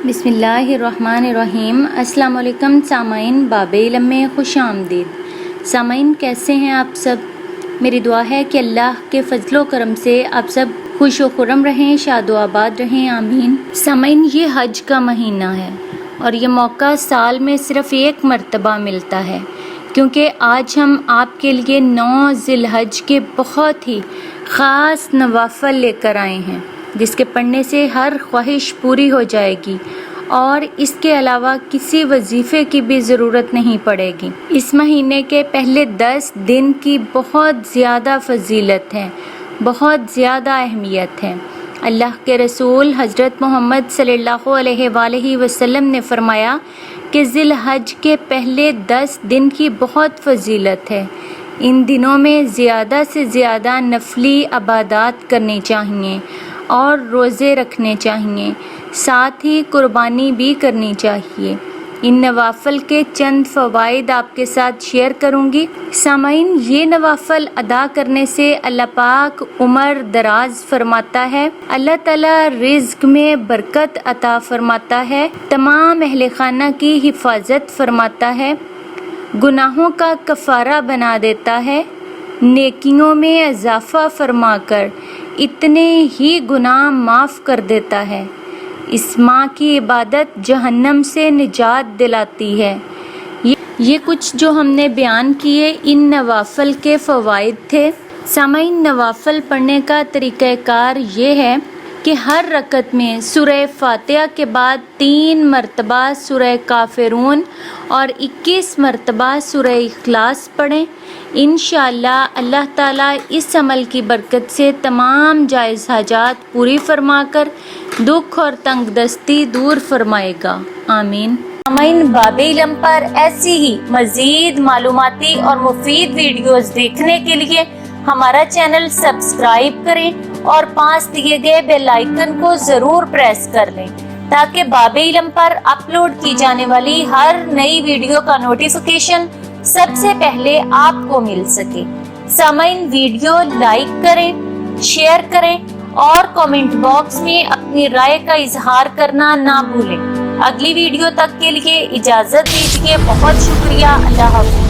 بسم اللہ الرحمن الرحیم۔ السلام علیکم سامعین، باب علم میں خوش آمدید۔ سامعین کیسے ہیں آپ سب؟ میری دعا ہے کہ اللہ کے فضل و کرم سے آپ سب خوش و خرم رہیں، شاد و آباد رہیں، آمین۔ سامعین یہ حج کا مہینہ ہے اور یہ موقع سال میں صرف ایک مرتبہ ملتا ہے، کیونکہ آج ہم آپ کے لیے 9 ذی الحج کے بہت ہی خاص نوافل لے کر آئے ہیں، جس کے پڑھنے سے ہر خواہش پوری ہو جائے گی اور اس کے علاوہ کسی وظیفے کی بھی ضرورت نہیں پڑے گی۔ اس مہینے کے پہلے 10 دن کی بہت زیادہ فضیلت ہے، بہت زیادہ اہمیت ہے۔ اللہ کے رسول حضرت محمد صلی اللہ علیہ وآلہ وسلم نے فرمایا کہ ذی الحج کے پہلے 10 دن کی بہت فضیلت ہے۔ ان دنوں میں زیادہ سے زیادہ نفلی عبادات کرنی چاہیے اور روزے رکھنے چاہیے، ساتھ ہی قربانی بھی کرنی چاہیے۔ ان نوافل کے چند فوائد آپ کے ساتھ شیئر کروں گی۔ سامعین یہ نوافل ادا کرنے سے اللہ پاک عمر دراز فرماتا ہے، اللہ تعالیٰ رزق میں برکت عطا فرماتا ہے، تمام اہل خانہ کی حفاظت فرماتا ہے، گناہوں کا کفارہ بنا دیتا ہے، نیکیوں میں اضافہ فرما کر اتنے ہی گناہ معاف کر دیتا ہے۔ اس ماہ کی عبادت جہنم سے نجات دلاتی ہے۔ یہ کچھ جو ہم نے بیان کیے ان نوافل کے فوائد تھے۔ سامعین نوافل پڑھنے کا طریقہ کار یہ ہے کہ ہر رکعت میں سورہ فاتحہ کے بعد 3 مرتبہ سورہ کافرون اور 21 مرتبہ سورہ اخلاص پڑھیں۔ انشاءاللہ اللہ تعالیٰ اس عمل کی برکت سے تمام جائز حاجات پوری فرما کر دکھ اور تنگ دستی دور فرمائے گا، آمین۔ سامعین باب علم پر ایسی ہی مزید معلوماتی اور مفید ویڈیوز دیکھنے کے لیے ہمارا چینل سبسکرائب کریں اور پاس دیے گئے بیل آئیکن کو ضرور پریس کر لیں تاکہ باب علم پر اپلوڈ کی جانے والی ہر نئی ویڈیو کا نوٹیفیکیشن سب سے پہلے آپ کو مل سکے۔ سامعین ویڈیو لائک کریں، شیئر کریں اور کامنٹ باکس میں اپنی رائے کا اظہار کرنا نہ بھولیں۔ اگلی ویڈیو تک کے لیے اجازت دیجیے، بہت شکریہ، اللہ حافظ۔